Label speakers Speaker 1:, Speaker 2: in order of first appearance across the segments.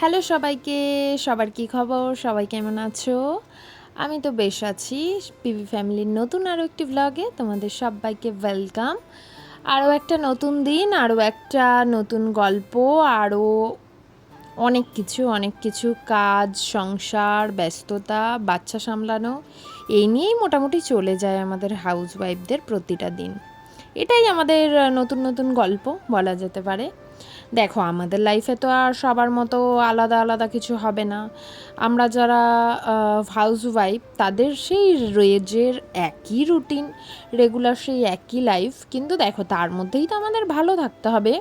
Speaker 1: Hello সবাইকে, সবার কী খবর? সবাই কেমন আছো? আমি তো বেশ আছি। পিভি ফ্যামিলির নতুন আরও একটি ব্লগে তোমাদের সবাইকে ওয়েলকাম। আরও একটা নতুন দিন, আরও একটা নতুন গল্প, আরও অনেক কিছু কাজ, সংসার, ব্যস্ততা, বাচ্চা সামলানো, এই নিয়েই মোটামুটি চলে যায় আমাদের হাউসওয়াইফদের প্রতিটা দিন। এটাই আমাদের নতুন নতুন গল্প বলা যেতে পারে। দেখো, আমাদের লাইফে তো আর সবার মতো আলাদা আলাদা কিছু হবে না। আমরা যারা হাউসওয়াইফ তাদের সেই রেজের একই রুটিন, রেগুলার সেই একই লাইফ, কিন্তু দেখো তার মধ্যেই তো আমাদের ভালো থাকতে হবে।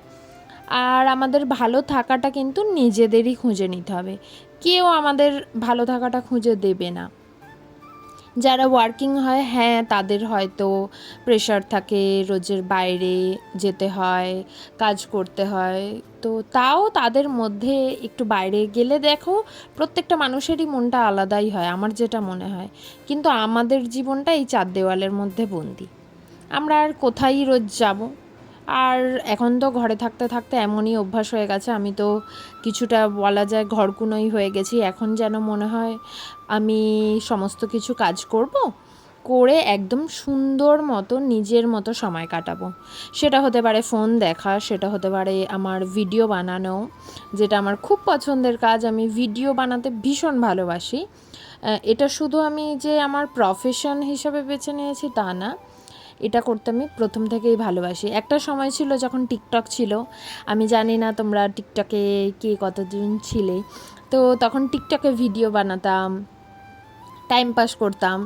Speaker 1: আর আমাদের ভালো থাকাটা কিন্তু নিজেদেরই খুঁজে নিতে হবে, কেউ আমাদের ভালো থাকাটা খুঁজে দেবে না। যারা ওয়ার্কিং হয়, হ্যাঁ, তাদের হয়তো প্রেশার থাকে, রোজের বাইরে যেতে হয়, কাজ করতে হয়, তো তাও তাদের মধ্যে একটু বাইরে গেলে দেখো প্রত্যেকটা মানুষেরই মনটা আলাদাই হয়, আমার যেটা মনে হয়। কিন্তু আমাদের জীবনটা এই চার দেওয়ালের মধ্যে বন্দি। আমরা আর কোথায় রোজ যাব? আর এখন তো ঘরে থাকতে থাকতে এমনই অভ্যাস হয়ে গেছে, আমি তো কিছুটা বলা যায় ঘরকুনোই হয়ে গেছি। এখন যেন মনে হয় আমি সমস্ত কিছু কাজ করব, করে একদম সুন্দর মতো নিজের মতো সময় কাটাবো। সেটা হতে পারে ফোন দেখা, সেটা হতে পারে আমার ভিডিও বানানো, যেটা আমার খুব পছন্দের কাজ। আমি ভিডিও বানাতে ভীষণ ভালোবাসি। এটা শুধু আমি যে আমার প্রফেশন হিসাবে বেছে নিয়েছি তা না, এটা করতে আমি প্রথম থেকেই ভালোবাসি। একটা সময় ছিল যখন টিকটক ছিল, আমি জানি না তোমরা টিকটকে কে কতদিন ছিলে, তো তখন টিকটকে ভিডিও বানাতাম, টাইম পাস করতাম।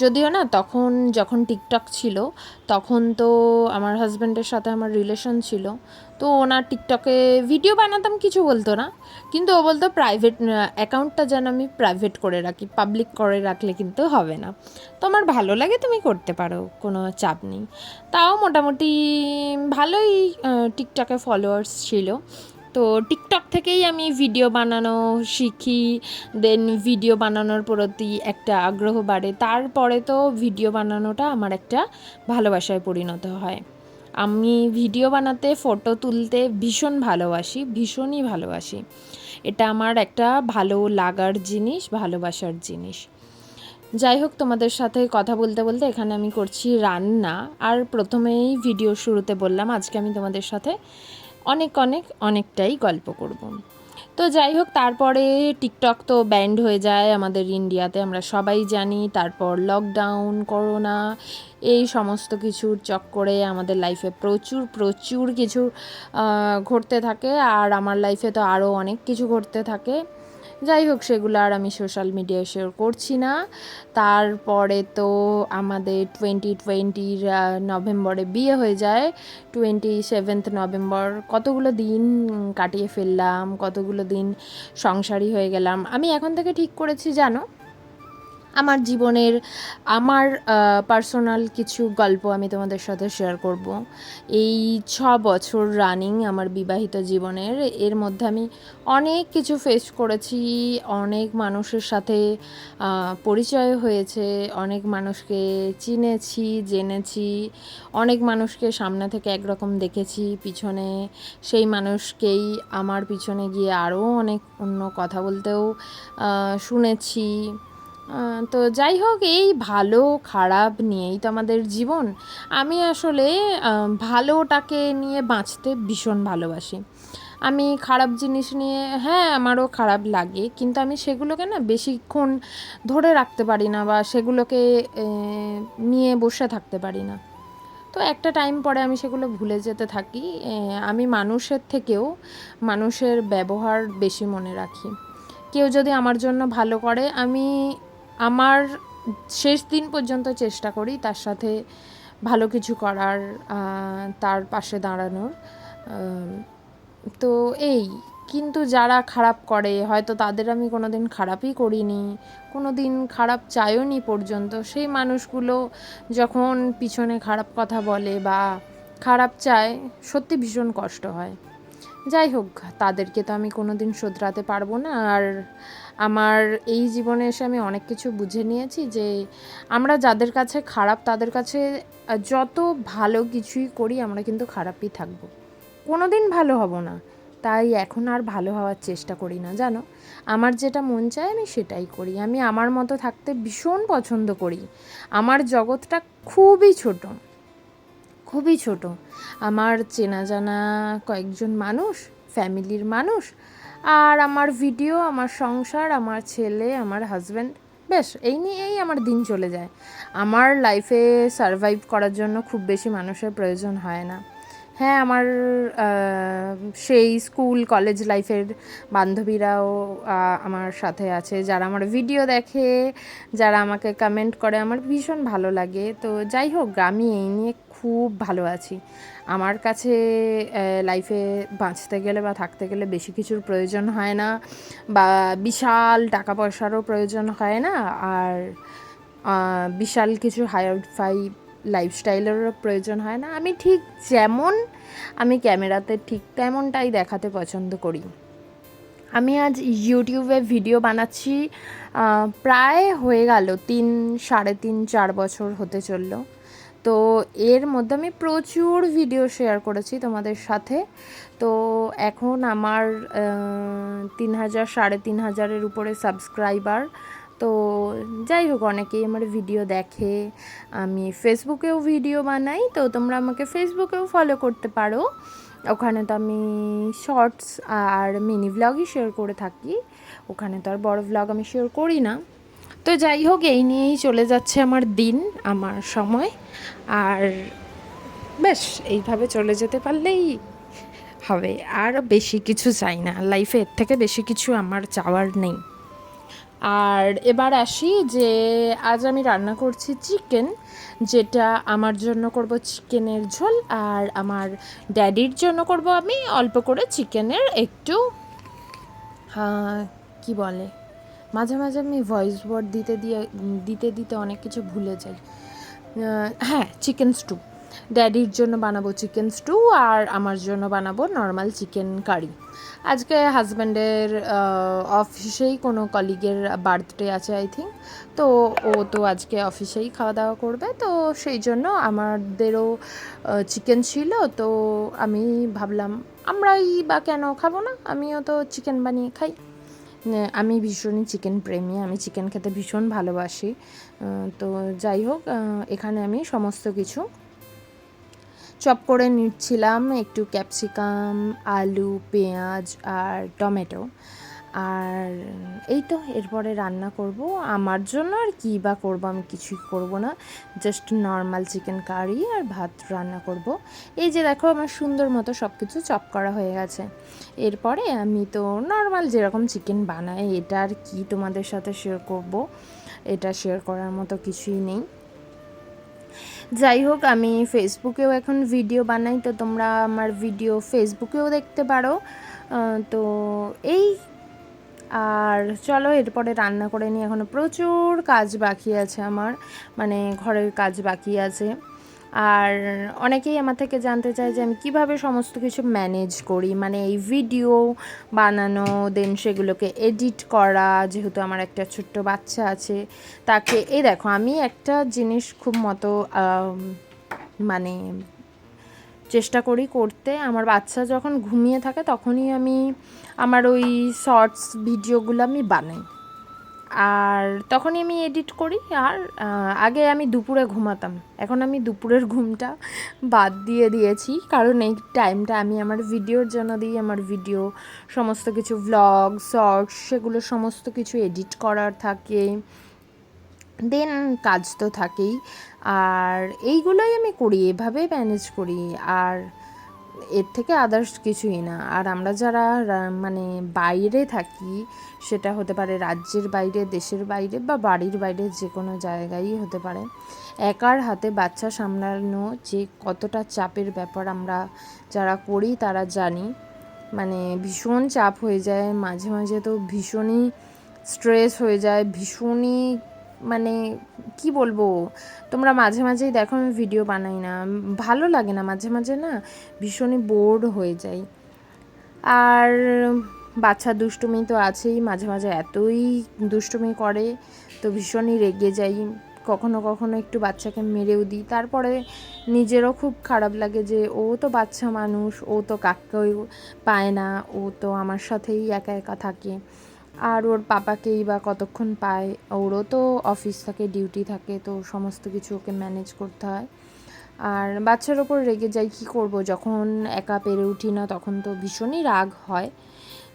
Speaker 1: যদিও না তখন যখন টিকটক ছিল তখন তো আমার হাজব্যান্ডের সাথে আমার রিলেশন ছিল, তো ওনার টিকটকে ভিডিও বানাতাম, কিছু বলতো না, কিন্তু ও বলতো প্রাইভেট অ্যাকাউন্টটা যেন আমি প্রাইভেট করে রাখি, পাবলিক করে রাখলে কিন্তু হবে না। তো আমার ভালো লাগে, তুমি করতে পারো, কোনো চাপ নেই। তাও মোটামুটি ভালোই টিকটকে ফলোয়ার্স ছিল। তো টিকটক থেকেই আমি ভিডিও বানানো শিখি, দেন ভিডিও বানানোর প্রতি একটা আগ্রহ বাড়ে। তারপরে তো ভিডিও বানানোটা আমার একটা ভালোবাসায় পরিণত হয়। আমি ভিডিও বানাতে, ফটো তুলতে ভীষণ ভালোবাসি, ভীষণই ভালোবাসি। এটা আমার একটা ভালো লাগার জিনিস, ভালোবাসার জিনিস। যাই হোক, তোমাদের সাথে কথা বলতে বলতে এখানে আমি করছি রান্না। আর প্রথমেই ভিডিও শুরুতে বললাম আজকে আমি তোমাদের সাথে অনেকটাই গল্প করব। তো যাই হোক, তারপরে টিকটক তো ব্যান্ড হয়ে যায় আমাদের ইন্ডিয়াতে, আমরা সবাই জানি। তারপর লকডাউন, করোনা, এই সমস্ত কিছুর চক্করে আমাদের লাইফে প্রচুর কিছু ঘটতে থাকে, আর আমার লাইফে তো আরও অনেক কিছু ঘটতে থাকে। যাই হোক, সেগুলো আর আমি সোশ্যাল মিডিয়ায় শেয়ার করছি না। তারপরে তো আমাদের 2020 নভেম্বরে বিয়ে হয়ে যায়, 27 নভেম্বর। কতগুলো দিন কাটিয়ে ফেললাম, কতগুলো দিন সংসারী হয়ে গেলাম। আমি এখন থেকে ঠিক করেছি জানো, আমার জীবনের আমার পার্সোনাল কিছু গল্প আমি তোমাদের সাথে শেয়ার করব। এই 6 বছর রানিং আমার বিবাহিত জীবনের, এর মধ্যে আমি অনেক কিছু ফেস করেছি, অনেক মানুষের সাথে পরিচয় হয়েছে, অনেক মানুষকে চিনেছি, জেনেছি, অনেক মানুষকে সামনে থেকে একরকম দেখেছি, পিছনে সেই মানুষকেই আমার পিছনে গিয়ে আরও অনেক অন্য কথা বলতেও শুনেছি। তো যাই হোক, এই ভালো খারাপ নিয়েই তো আমাদের জীবন। আমি আসলে ভালোটাকে নিয়ে বাঁচতে ভীষণ ভালোবাসি। আমি খারাপ জিনিস নিয়ে, হ্যাঁ, আমারও খারাপ লাগে, কিন্তু আমি সেগুলোকে না বেশিক্ষণ ধরে রাখতে পারি না, বা সেগুলোকে নিয়ে বসে থাকতে পারি না। তো একটা টাইম পরে আমি সেগুলো ভুলে যেতে থাকি। আমি মানুষের থেকেও মানুষের ব্যবহার বেশি মনে রাখি। কেউ যদি আমার জন্য ভালো করে, আমি আমার শেষ দিন পর্যন্ত চেষ্টা করি তার সাথে ভালো কিছু করার, তার পাশে দাঁড়ানোর। তো এই, কিন্তু যারা খারাপ করে হয়তো তাদের আমি কোনো দিন খারাপই করিনি, কোনো দিন খারাপ চাইওনি পর্যন্ত, সেই মানুষগুলো যখন পিছনে খারাপ কথা বলে বা খারাপ চায়, সত্যি ভীষণ কষ্ট হয়। যাই হোক, তাদেরকে তো আমি কোনো দিন শোধরাতে পারবো না। আর আমার এই জীবনে এসে আমি অনেক কিছু বুঝে নিয়েছি যে আমরা যাদের কাছে খারাপ, তাদের কাছে যত ভালো কিছুই করি আমরা কিন্তু খারাপই থাকবো, কোনো দিন ভালো হব না। তাই এখন আর ভালো হওয়ার চেষ্টা করি না, জানো। আমার যেটা মন চায় আমি সেটাই করি। আমি আমার মতো থাকতে ভীষণ পছন্দ করি। আমার জগৎটা খুবই ছোট, খুবই ছোট। আমার চেনা জানা কয়েকজন মানুষ, ফ্যামিলির মানুষ, আর আমার ভিডিও, আমার সংসার, আমার ছেলে, আমার হাজব্যান্ড, বেশ এই নিয়েই আমার দিন চলে যায়। আমার লাইফে সারভাইভ করার জন্য খুব বেশি মানুষের প্রয়োজন হয় না। হ্যাঁ, আমার সেই স্কুল কলেজ লাইফের বান্ধবীরাও আমার সাথে আছে, যারা আমার ভিডিও দেখে, যারা আমাকে কমেন্ট করে, আমার ভীষণ ভালো লাগে। তো যাই হোক, আমি এই নিয়ে খুব ভালো আছি। আমার কাছে লাইফে বাঁচতে গেলে বা থাকতে গেলে বেশি কিছুর প্রয়োজন হয় না, বা বিশাল টাকা পয়সারও প্রয়োজন হয় না, আর বিশাল কিছু হাই লাইফস্টাইলেরও প্রয়োজন হয় না। আমি ঠিক যেমন আমি ক্যামেরাতে ঠিক তেমনটাই দেখাতে পছন্দ করি। আমি আজ ইউটিউবে ভিডিও বানাচ্ছি, প্রায় হয়ে গেল 3, 3.5, 4 বছর হতে চললো। তো এর মধ্যে আমি প্রচুর ভিডিও শেয়ার করেছি তোমাদের সাথে। তো এখন আমার 3,000, 3,500-এর উপরে সাবস্ক্রাইবার। তো যাই হোক, অনেকেই আমার ভিডিও দেখে। আমি ফেসবুকেও ভিডিও বানাই, তো তোমরা আমাকে ফেসবুকেও ফলো করতে পারো। ওখানে তো আমি শর্টস আর মিনি ভ্লগই শেয়ার করে থাকি, ওখানে তো আর বড় ভ্লগ আমি শেয়ার করি না। তো যাই হোক, এই নিয়েই চলে যাচ্ছে আমার দিন, আমার সময়। আর বেশ এইভাবে চলে যেতে পারলেই হবে, আর বেশি কিছু চাই না লাইফে, এর থেকে বেশি কিছু আমার চাওয়ার নেই। আর এবার আসি যে আজ আমি রান্না করছি চিকেন, যেটা আমার জন্য করব চিকেনের ঝোল, আর আমার ড্যাডির জন্য করব আমি অল্প করে চিকেনের একটু কি বলে, মাঝে মাঝে আমি ভয়েস ওভার দিতে দিতে অনেক কিছু ভুলে যাই। হ্যাঁ, চিকেন স্টু। ড্যাডির জন্য বানাবো চিকেন স্টু, আর আমার জন্য বানাবো নর্মাল চিকেন কারি। আজকে হাজব্যান্ডের অফিসেই কোনো কলিগের বার্থডে আছে আই থিঙ্ক, তো ও তো আজকে অফিসেই খাওয়া দাওয়া করবে, তো সেই জন্য আমাদেরও চিকেন ছিল। তো আমি ভাবলাম আমরাই বা কেন খাবো না, আমিও তো চিকেন বানিয়ে খাই। আমি ভীষণই চিকেন প্রেমী, আমি চিকেন খেতে ভীষণ ভালোবাসি। তো যাই হোক, এখানে আমি সমস্ত কিছু চপ করে নিচ্ছিলাম, একটু ক্যাপসিকাম, আলু, পেঁয়াজ আর টমেটো। আর এই তো এরপরে রান্না করব আমার জন্য। আর কী বা করবো, আমি কিছুই করব না, জাস্ট নর্মাল চিকেন কারি আর ভাত রান্না করব। এই যে দেখো, আমার সুন্দর মতো সব কিছু চপ করা হয়ে গেছে। এরপরে আমি তো নর্মাল যেরকম চিকেন বানাই, এটা আর কি তোমাদের সাথে শেয়ার করব, এটা শেয়ার করার মতো কিছুই নেই। যাই হোক, আমি ফেসবুকেও এখন ভিডিও বানাই, তো তোমরা আমার ভিডিও ফেসবুকেও দেখতে পারো। তো এই, আর চলো এরপরে রান্না করে নিই। এখনও প্রচুর কাজ বাকি আছে আমার, মানে ঘরের কাজ বাকি আছে। আর অনেকেই আমার থেকে জানতে চায় যে আমি কিভাবে সমস্ত কিছু ম্যানেজ করি, মানে এই ভিডিও বানানো, দেন সেগুলোকে এডিট করা, যেহেতু আমার একটা ছোট্ট বাচ্চা আছে তাকে। এই দেখো, আমি একটা জিনিস খুব মতো মানে চেষ্টা করি করতে, আমার বাচ্চা যখন ঘুমিয়ে থাকে তখনই আমি আমার ওই শর্টস ভিডিওগুলো আমি বানাই, আর তখনই আমি এডিট করি। আর আগে আমি দুপুরে ঘুমাতাম, এখন আমি দুপুরের ঘুমটা বাদ দিয়ে দিয়েছি, কারণ এই টাইমটা আমি আমার ভিডিওর জন্য দিই। আমার ভিডিও সমস্ত কিছু ভ্লগ, শর্টস, সেগুলো সমস্ত কিছু এডিট করার থাকে, দেন কাজ তো থাকেই। আর এইগুলোই আমি করি, এভাবে ম্যানেজ করি, আর এর থেকে আদার্স কিছুই না। আর আমরা যারা মানে বাইরে থাকি, সেটা হতে পারে রাজ্যের বাইরে, দেশের বাইরে, বা বাড়ির বাইরে, যে কোনো জায়গায়ই হতে পারে, একার হাতে বাচ্চা সামলানো যে কতটা চাপের ব্যাপার আমরা যারা করি তারা জানি। মানে ভীষণ চাপ হয়ে যায়, মাঝে মাঝে তো ভীষণই স্ট্রেস হয়ে যায়, ভীষণই মানে কি বলবো, তোমরা মাঝে মাঝেই দেখো আমি ভিডিও বানাই না, ভালো লাগে না, মাঝে মাঝে না ভীষণই বোর্ড হয়ে যাই। আর বাচ্চা দুষ্টুমি তো আছেই, মাঝে মাঝে এতই দুষ্টুমি করে তো ভীষণই রেগে যাই, কখনো কখনো একটু বাচ্চাকে মেরেও দিই। তারপরে নিজেরও খুব খারাপ লাগে যে ও তো বাচ্চা মানুষ, ও তো কাউকেও পায় না, ও তো আমার সাথেই একা একা থাকে, আর ওর পাপাকেই বা কতক্ষণ পায়, ওরও তো অফিস থাকে, ডিউটি থাকে, তো সমস্ত কিছু ওকে ম্যানেজ করতে হয়। আর বাচ্চার ওপর রেগে যাই, কী করব, যখন একা পেরে উঠি না তখন তো ভীষণই রাগ হয়।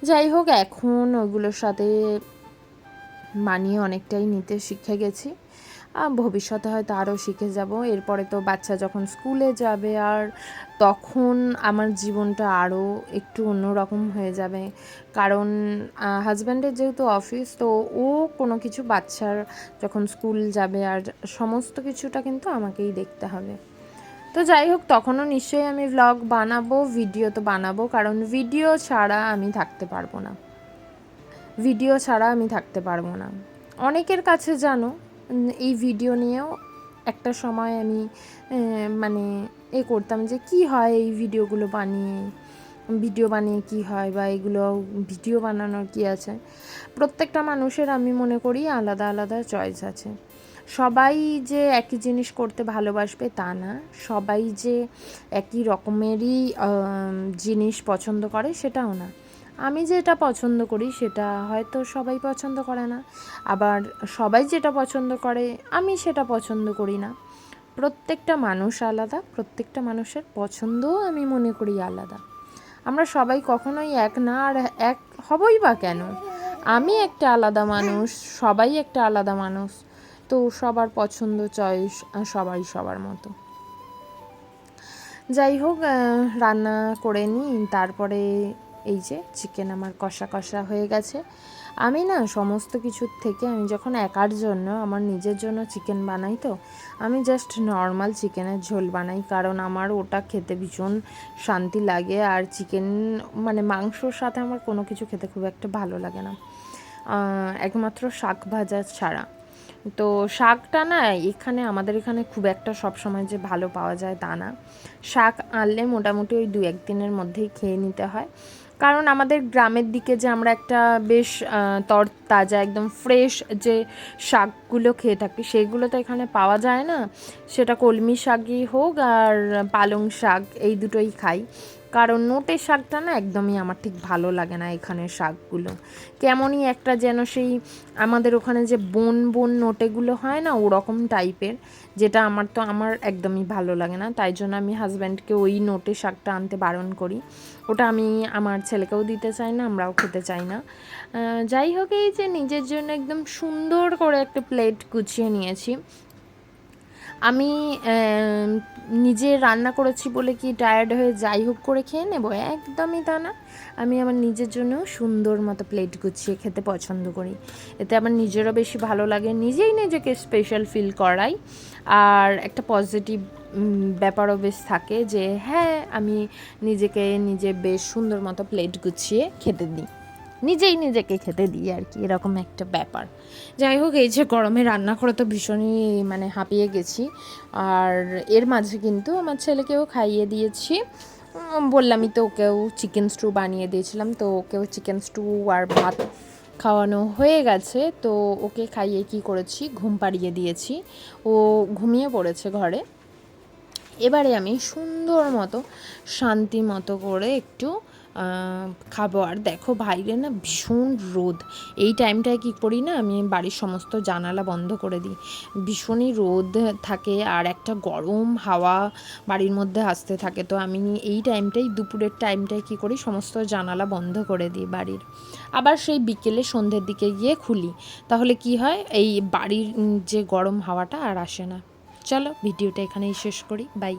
Speaker 1: যাই হোক, এখন ওইগুলোর সাথে মানিয়ে অনেকটাই নিতে শিখে গেছি, ভবিষ্যতে হয়তো আরও শিখে যাব। এরপরে তো বাচ্চা যখন স্কুলে যাবে আর তখন আমার জীবনটা আরও একটু অন্যরকম হয়ে যাবে, কারণ হাজব্যান্ডের যেহেতু অফিস, তো ও কোনো কিছু বাচ্চার যখন স্কুল যাবে আর সমস্ত কিছুটা কিন্তু আমাকেই দেখতে হবে। তো যাই হোক, তখনও নিশ্চয়ই আমি ভ্লগ বানাবো, ভিডিও তো বানাবো, কারণ ভিডিও ছাড়া আমি থাকতে পারবো না, ভিডিও ছাড়া আমি থাকতে পারবো না। অনেকের কাছে জানো, এই ভিডিও নিয়েও একটা সময় আমি মানে করতাম যে কি হয় এই ভিডিওগুলো বানিয়ে, ভিডিও বানিয়ে কি হয়, বা এগুলো ভিডিও বানানোর কি আছে। প্রত্যেকটা মানুষের আমি মনে করি আলাদা আলাদা চয়েস আছে। সবাই যে একই জিনিস করতে ভালোবাসবে তা না, সবাই যে একই রকমেরই জিনিস পছন্দ করে সেটাও না। আমি যেটা পছন্দ করি সেটা হয়তো সবাই পছন্দ করে না, আবার সবাই যেটা পছন্দ করে আমি সেটা পছন্দ করি না। প্রত্যেকটা মানুষ আলাদা, প্রত্যেকটা মানুষের পছন্দও আমি মনে করি আলাদা। আমরা সবাই কখনোই এক না, আর এক হবই বা কেন? আমি একটা আলাদা মানুষ, সবাই একটা আলাদা মানুষ, তো সবার পছন্দ চয়েস সবাই সবার মতো। যাই হোক, রান্না করে নিই, তারপরে এই যে চিকেন আমার কষা কষা হয়ে গেছে। আমি না সমস্ত কিছুর থেকে, আমি যখন একার জন্য, আমার নিজের জন্য চিকেন বানাই, তো আমি জাস্ট নর্মাল চিকেনের ঝোল বানাই, কারণ আমার ওটা খেতে ভীষণ শান্তি লাগে। আর চিকেন মানে মাংসর সাথে আমার কোনো কিছু খেতে খুব একটা ভালো লাগে না, একমাত্র শাক ভাজা ছাড়া। তো শাকটা না এখানে, আমাদের এখানে খুব একটা সব সময় যে ভালো পাওয়া যায় তা না। শাক আনলে মোটামুটি ওই 2-1 দিনের মধ্যেই খেয়ে নিতে হয়, কারণ আমাদের গ্রামের দিকে যে আমরা একটা বেশ তরতাজা একদম ফ্রেশ যে শাকগুলো খেয়ে থাকি, সেগুলো তো এখানে পাওয়া যায় না। সেটা কলমি শাকই হোক আর পালং শাক, এই দুটোই খাই। কারণ নোটের শাকটা না একদমই আমার ঠিক ভালো লাগে না। এখানের শাকগুলো কেমনই একটা যেন সেই আমাদের ওখানে যে বন বন নোটেগুলো হয় না, ওরকম টাইপের, যেটা আমার একদমই ভালো লাগে না। তাই জন্য আমি হাজব্যান্ডকে ওই নোটে শাকটা আনতে বারণ করি। ওটা আমি আমার ছেলেকেও দিতে চাই না, আমরাও খেতে চাই না। যাই হোক, এই যে নিজের জন্য একদম সুন্দর করে একটা প্লেট গুছিয়ে নিয়েছি। আমি নিজে রান্না করেছি বলে কি টায়ার্ড হয়ে যাই হোক করে খেয়ে নেব? একদমই তা না। আমি আমার নিজের জন্যও সুন্দর মতো প্লেট গুছিয়ে খেতে পছন্দ করি। এতে আমার নিজেরও বেশি ভালো লাগে, নিজেই নিজেকে স্পেশাল ফিল করাই, আর একটা পজিটিভ ব্যাপারও বেশ থাকে যে হ্যাঁ, আমি নিজেকে নিজে বেশ সুন্দর মতো প্লেট গুছিয়ে খেতে দিই, নিজেই নিজেকে খেতে দিই আর কি, এরকম একটা ব্যাপার। যাই হোক, এই যে গরমে রান্না করে তো ভীষণই মানে হাঁপিয়ে গেছি, আর এর মাঝে কিন্তু আমার ছেলেকেও খাইয়ে দিয়েছি। বললামই তো, ওকেও চিকেন স্টু বানিয়ে দিয়েছিলাম, তো ওকেও চিকেন স্টু আর ভাত খাওয়ানো হয়ে গেছে। তো ওকে খাইয়ে কি করেছি, ঘুম পাড়িয়ে দিয়েছি, ও ঘুমিয়ে পড়েছে ঘরে। এবারে আমি সুন্দর মতো শান্তি মতো করে একটু খাবো। আর দেখো বাইরে না ভীষণ রোদ, এই টাইমটায় কী করি না, আমি বাড়ির সমস্ত জানালা বন্ধ করে দিই। ভীষণই রোদ থাকে আর একটা গরম হাওয়া বাড়ির মধ্যে আসতে থাকে, তো আমি এই টাইমটাই, দুপুরের টাইমটায় কী করি, সমস্ত জানালা বন্ধ করে দিই বাড়ির। আবার সেই বিকেলে সন্ধ্যের দিকে গিয়ে খুলি, তাহলে কি হয়, এই বাড়ির যে গরম হাওয়াটা আর আসে না। চলো ভিডিওটা এখানেই শেষ করি, বাই।